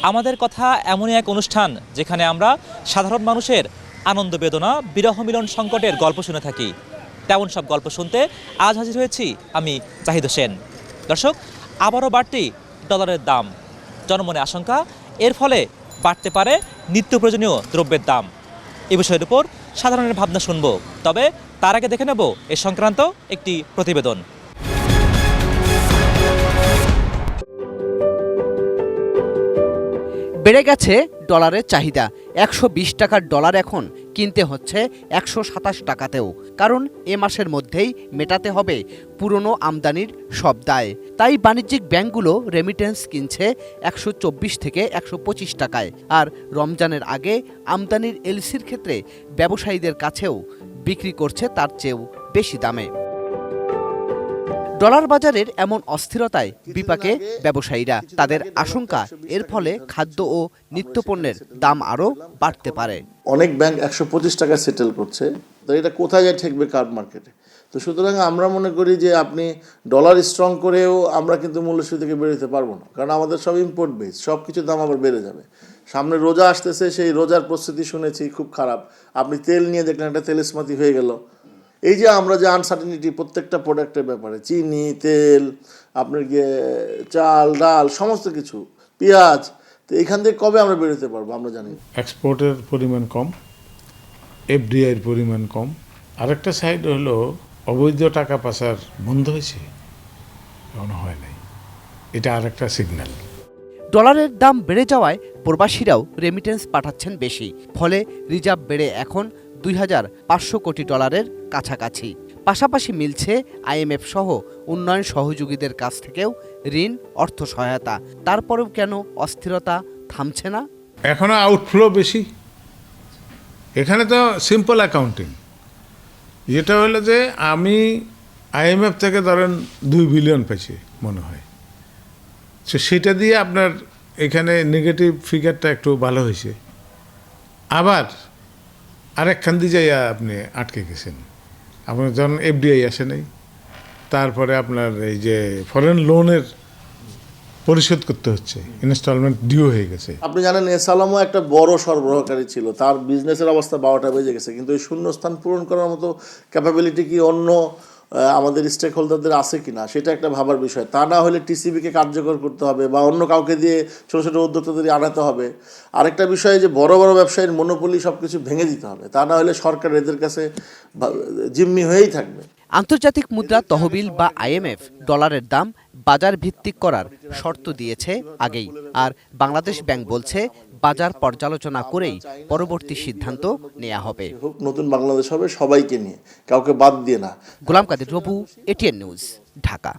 আমাদের কথা এমনই এক অনুষ্ঠান যেখানে আমরা সাধারণ মানুষের আনন্দ বেদনা বিরহ মিলন সংকটের গল্প শুনে থাকি। তেমন সব গল্প শুনতে আজ হাজির হয়েছি আমি জাহিদ হোসেন। দর্শক, আবারও বাড়তি ডলারের দাম, জনমনে আশঙ্কা এর ফলে বাড়তে পারে নিত্য প্রয়োজনীয় দ্রব্যের দাম। এ বিষয়ের উপর সাধারণের ভাবনা শুনব, তবে তার আগে দেখে নেব এ সংক্রান্ত একটি প্রতিবেদন। বেড়ে গেছে ডলারের চাহিদা। 120 টাকার ডলার এখন কিনতে হচ্ছে 127 টাকাতেও, কারণ এ মাসের মধ্যেই মেটাতে হবে পুরনো আমদানির সব দায়। তাই বাণিজ্যিক ব্যাংকগুলো রেমিটেন্স কিনছে 124 থেকে 125 টাকায়, আর রমজানের আগে আমদানির এলসির ক্ষেত্রে ব্যবসায়ীদের কাছেও বিক্রি করছে তার চেয়েও বেশি দামে। ডলার বাজারের এমন অস্থিরতায় বিপাকে ব্যবসায়ীরা। তাদের আশঙ্কা এর ফলে খাদ্য ও নিত্যপণ্যের দাম আরও বাড়তে পারে। অনেক ব্যাংক 125 টাকা সেটেল করছে, তো এটা কোথায় যায় ঠেকবে কার মার্কেটে। তো সুতরাং আমরা মনে করি যে আপনি ডলার স্ট্রং করেও আমরা কিন্তু মূল্যস্ফীতি থেকে বেরোতে পারবো না, কারণ আমাদের সব ইম্পোর্ট বেস, সব কিছুর দাম আবার বেড়ে যাবে। সামনে রোজা আসতেছে, সেই রোজার প্রস্তুতি শুনেছি খুব খারাপ। আপনি তেল নিয়ে দেখলেন একটা তেলস্মাতি হয়ে গেল। এই যে আমরা যে আনসার্টিনিটি প্রত্যেকটা প্রোডাক্টের ব্যাপারে, চিনি, তেল, আপনার গিয়ে চাল, ডাল, সমস্ত কিছু, পেঁয়াজ, তো এখান থেকে কবে আমরা বেরোতে পারবো আমরা জানি। এক্সপোর্টের পরিমাণ কম, এফডিআইয়ের পরিমাণ কম। আরেকটা সাইড হলো অবৈধ টাকা পাচার বন্ধ হয়েছে, এখনো হয় নাই। এটা আরেকটা সিগন্যাল। ডলারের দাম বেড়ে যাওয়ায় প্রবাসীরাও রেমিটেন্স পাঠাচ্ছেন বেশি, ফলে রিজার্ভ বেড়ে এখন 2500 কোটি ডলারের কাছাকাছি। পাশাপাশি মিলছে আইএমএফ সহ উন্নয়ন সহযোগীদের কাছ থেকেও ঋণ, অর্থ সহায়তা। তারপরেও কেন অস্থিরতা থামছে না? এখনো আউটফ্লো বেশি। এখানে তো সিম্পল অ্যাকাউন্টিং, যেটা হলো যে আমি আইএমএফ থেকে ধরেন 2 বিলিয়ন পেয়েছি মনে হয়, তো সেটা দিয়ে আপনার এখানে নেগেটিভ ফিগারটা একটু ভালো হয়েছে। আবার আরেকখান দিয়ে যাইয়া আপনি আটকে গেছেন। আপনার যখন এফডিআই আসে নাই, তারপরে আপনার এই যে ফরেন লোনের পরিশোধ করতে হচ্ছে, ইনস্টলমেন্ট ডিউ হয়ে গেছে। আপনি জানেন এসালামও একটা বড় সরবরাহকারী ছিল, তার বিজনেসের অবস্থা 12টা বেজে গেছে, কিন্তু এই শূন্যস্থান পূরণ করার মতো ক্যাপাবিলিটি কি অন্য আমাদের স্টেক হোল্ডারদের আছে কিনা, সেটা একটা ভাবার বিষয়। তা না হলে টিসিবিকে কার্যকর করতে হবে বা অন্য কাউকে দিয়ে ছোটো ছোটো উদ্যোক্তাদের আনাতে হবে। আরেকটা বিষয় যে বড় বড় ব্যবসায়ীর মনোপলি সব কিছু ভেঙে দিতে হবে, তা না হলে সরকার এদের কাছে জিম্মি হয়েই থাকবে। আন্তর্জাতিক মুদ্রা তহবিল বা আইএমএফ ডলারের দাম বাজার ভিত্তিক করার শর্ত দিয়েছে আগেই, আর বাংলাদেশ ব্যাংক বলছে বাজার পর্যালোচনা করেই পরবর্তী সিদ্ধান্ত নেওয়া হবে। নতুন বাংলাদেশ হবে সবাইকে নিয়ে, কাউকে বাদ দিয়ে না। গোলাম কাদের রবু, এটিএন নিউজ, ঢাকা।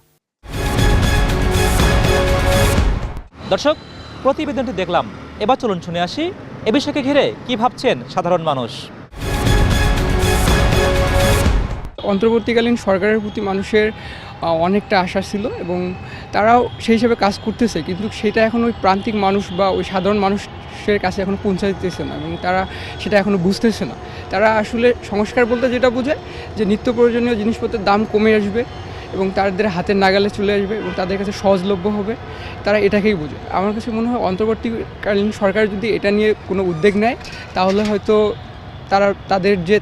দর্শক, প্রতিবেদনটি দেখলাম, এবার চলুন শুনে আসি এ বিষয়কে ঘিরে কি ভাবছেন সাধারণ মানুষ। অন্তর্বর্তীকালীন সরকারের প্রতি মানুষের অনেকটা আশা ছিল এবং তারাও সেই হিসেবে কাজ করতেছে, কিন্তু সেটা এখন ওই প্রান্তিক মানুষ বা ওই সাধারণ মানুষের কাছে এখনও পৌঁছাইতেছে না এবং তারা সেটা এখনও বুঝতেছে না। তারা আসলে সংস্কার বলতে যেটা বোঝে যে নিত্য প্রয়োজনীয় জিনিসপত্রের দাম কমে আসবে এবং তাদের হাতের নাগালে চলে আসবে এবং তাদের কাছে সহজলভ্য হবে, তারা এটাকেই বোঝে। আমার কাছে মনে হয় অন্তর্বর্তীকালীন সরকার যদি এটা নিয়ে কোনো উদ্যোগ নেয়, তাহলে হয়তো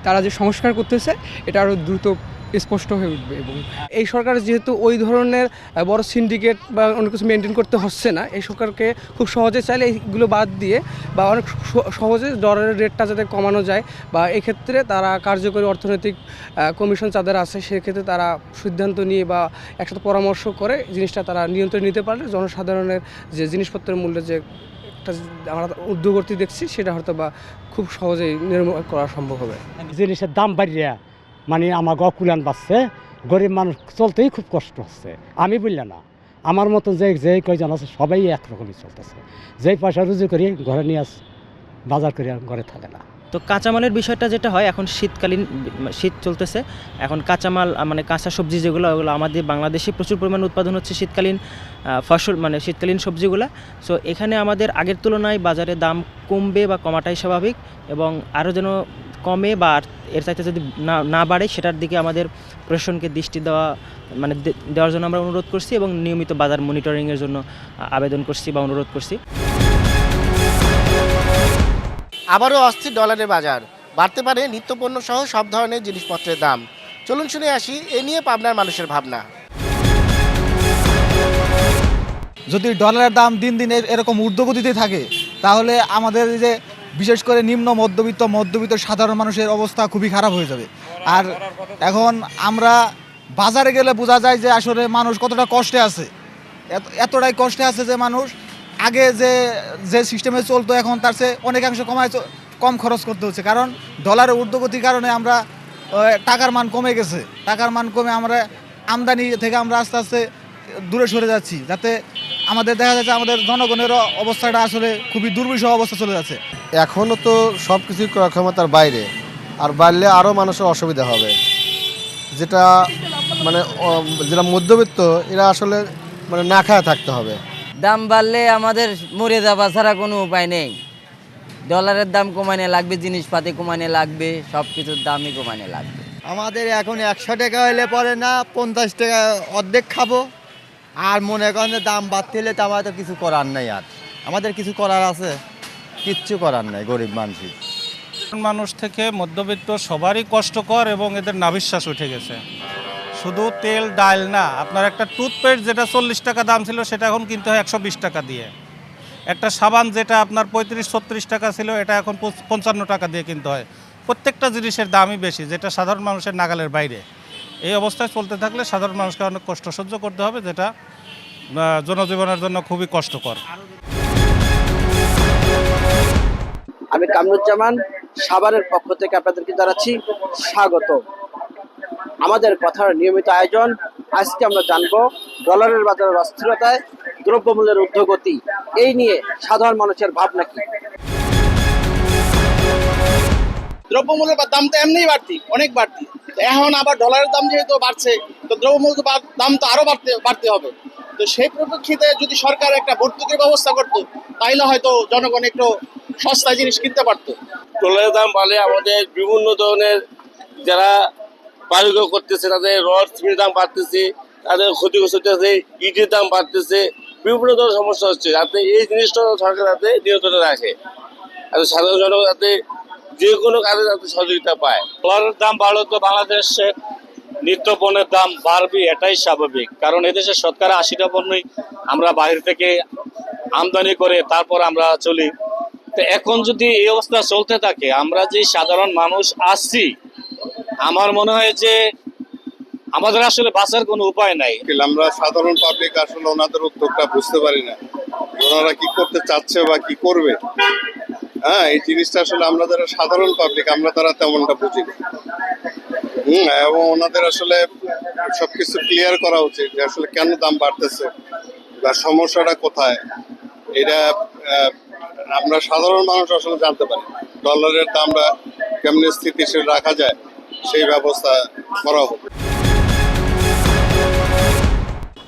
তারা যে সংস্কার করতেছে এটা আরও দ্রুত স্পষ্ট হয়ে উঠবে। এবং এই সরকার যেহেতু ওই ধরনের বড় সিন্ডিকেট বা অনেক কিছু মেনটেন করতে হচ্ছে না, এই সরকারকে খুব সহজে চাইলে এইগুলো বাদ দিয়ে বা অনেক সহজে ডলারের রেটটা যাতে কমানো যায় বা এক্ষেত্রে তারা কার্যকরী অর্থনৈতিক কমিশন যাদের আছে সেক্ষেত্রে তারা সিদ্ধান্ত নিয়ে বা একসাথে পরামর্শ করে জিনিসটা তারা নিয়ন্ত্রণে নিতে পারলে জনসাধারণের যে জিনিসপত্রের মূল্যে যে একটা আমরা ঊর্ধ্বগতি দেখছি সেটা হয়তো বা খুব সহজেই নির্মূল করা সম্ভব হবে। জিনিসের দাম বাড়িয়া মানে আমার অকুলান বাড়ছে, গরিব মানুষ চলতেই খুব কষ্ট হচ্ছে। আমি বললাম না, আমার মতো যে কয়জন আছে সবাই একরকমই চলতেছে। যেই পয়সা রুজি করি ঘরে নিয়ে বাজার করে ঘরে থাকে না। তো কাঁচামালের বিষয়টা যেটা হয়, এখন শীত চলতেছে, এখন কাঁচামাল মানে কাঁচা সবজি যেগুলো ওগুলো আমাদের বাংলাদেশে প্রচুর পরিমাণে উৎপাদন হচ্ছে শীতকালীন ফসল মানে শীতকালীন সবজিগুলো। সো এখানে আমাদের আগের তুলনায় বাজারে দাম কমবে বা কমাটাই স্বাভাবিক এবং আরও যেন কমে বা এর চাইতে যদি না বাড়ে সেটার দিকে আমাদের প্রশাসনকে দৃষ্টি দেওয়ার জন্য আমরা অনুরোধ করছি এবং নিয়মিত বাজার মনিটরিংয়ের জন্য আবেদন করছি বা অনুরোধ করছি। আবারও অস্থির ডলারের বাজার, বাড়তে পারে নিত্যপণ্য সহ সব ধরনের জিনিসপত্রের দাম। চলুন শুনে আসি এ নিয়ে পাবনার মানুষের ভাবনা। যদি ডলারের দাম দিন দিন এরকম ঊর্ধ্বগতিতে থাকে তাহলে আমাদের যে বিশেষ করে নিম্ন মধ্যবিত্ত সাধারণ মানুষের অবস্থা খুবই খারাপ হয়ে যাবে। আর এখন আমরা বাজারে গেলে বোঝা যায় যে আসলে মানুষ কতটা কষ্টে আছে, এতটাই কষ্টে আছে যে মানুষ আগে যে সিস্টেমে চলতো এখন তার চেয়ে অনেকাংশ কম খরচ করতে হচ্ছে, কারণ ডলারের ঊর্ধ্বগতির কারণে আমরা টাকার মান কমে গেছে। টাকার মান কমে আমরা আমদানি থেকে আমরা আস্তে আস্তে দূরে সরে যাচ্ছি, যাতে আমাদের দেখা যাচ্ছে আমাদের জনগণের অবস্থাটা আসলে খুবই দুর্বিষহ অবস্থা চলে যাচ্ছে। এখনও তো সব কিছুই ক্রয় ক্ষমতার বাইরে, আর বাড়লে আরও মানুষের অসুবিধা হবে। যেটা যেটা মধ্যবিত্ত এরা আসলে না খায় থাকতে হবে। দাম বাড়লে আমাদের মরে যাওয়া ছাড়া কোনো উপায় নেই। ডলারের দাম কমানো লাগবে, জিনিসপাতি কমানো লাগবে, সব কিছুর দামই কমানো লাগবে। আমাদের এখন 100 টাকা হলে পরে না 50 টাকা অর্ধেক খাবো। আর মনে করেন যে দাম বাড়তে হলে তো আমাদের কিছু করার নেই। আর আমাদের কিছু করার আছে? কিচ্ছু করার নেই গরিব মানুষের। মানুষ থেকে মধ্যবিত্ত সবারই কষ্টকর এবং এদের নাভিশ্বাস উঠে গেছে। শুধু তেল ডাল না, আপনার একটা টুথপেস্ট যেটা 40 টাকা দাম ছিল সেটা এখন কিনতে হয় 120 টাকা দিয়ে। একটা সাবান যেটা আপনার 35-36 টাকা ছিল এটা এখন 55 টাকা দিয়ে কিনতে হয়। প্রত্যেকটা জিনিসের দামই বেশি, যেটা সাধারণ মানুষের নাগালের বাইরে। এই অবস্থায় চলতে থাকলে সাধারণ মানুষকে অনেক কষ্ট সহ্য করতে হবে, যেটা জনজীবনের জন্য খুবই কষ্টকর। আমি কামরুজ্জামান সাভারের পক্ষ থেকে আপনাদেরকে জানাচ্ছি স্বাগত। আমাদের কথার নিয়মিত আয়োজন। আজকে আমরা জানবো ডলারের বাজারের অস্থিরতায় দ্রব্যমূল্যের ঊর্ধ্বগতি, এই নিয়ে সাধারণ মানুষের ভাবনা কি। দ্রব্যমূল্যের দাম তো এমনিই বাড়তি, অনেক বাড়তি। এখন আবার ডলারের দাম যেহেতু বাড়ছে, তো দ্রব্যমূল্য দাম তো আরো বাড়তে হবে। তো সেই পরিপ্রেক্ষিতে যদি সরকার একটা ভর্তুকির ব্যবস্থা করতো তাইলে হয়তো জনগণ একটু সস্তা জিনিস কিনতে পারতো। ডলারের দাম বাড়লে আমাদের বিভিন্ন ধরনের যারা কারিগর করতেছে তাদের রড সিমেন্টের দাম বাড়তেছে, তাদের ক্ষতিগ্রস্ত হচ্ছে, ইটের দাম বাড়তেছে, বিভিন্ন ধরনের সমস্যা হচ্ছে। যাতে এই জিনিসটা সরকার যাতে নিয়ন্ত্রণে রাখে, আর সাধারণ জনগণ যাতে যে কোনো কাজে যাতে সহযোগিতা পায়। ডলারের দাম বাড়লে তো বাংলাদেশের নিত্য পণ্যের দাম বাড়বে, এটাই স্বাভাবিক। কারণ এদেশের শতকরা 80টা পণ্যই আমরা বাইরে থেকে আমদানি করে তারপর আমরা চলি। তো এখন যদি এই অবস্থা চলতে থাকে, আমরা যে সাধারণ মানুষ আসছি, আমার মনে হয় যে আমাদের আসলে বাঁচার কোনো উপায় নাই। আমরা সাধারণ পাবলিক আসলে ওনাদের উদ্যোগটা বুঝতে পারি না, ওনারা কি করতে চাচ্ছে বা কি করবে। হ্যাঁ, এই জিনিসটা আসলে আমরা যারা সাধারণ পাবলিক আমরা তারা তেমনটা বুঝি না। এবং ওনাদের আসলে সবকিছু ক্লিয়ার করা উচিত যে আসলে কেন দাম বাড়তেছে বা সমস্যাটা কোথায়। এটা আমরা সাধারণ মানুষ আসলে জানতে পারি। ডলারের দামটা কেমনি স্থিতিশীল রাখা যায় সেই ব্যবস্থা করা হবে।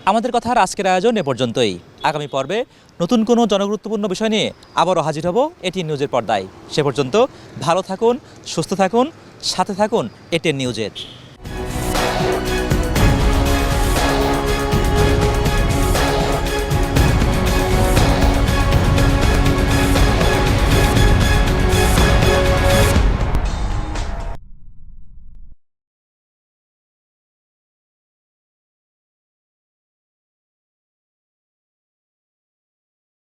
আমাদের কথার আজকের আয়োজন এ পর্যন্তই। আগামী পর্বে নতুন কোনো জনগুরুত্বপূর্ণ বিষয় নিয়ে আবারও হাজির হব এটিএন নিউজের পর্দায়। সে পর্যন্ত ভালো থাকুন, সুস্থ থাকুন, সাথে থাকুন এটিএন নিউজের।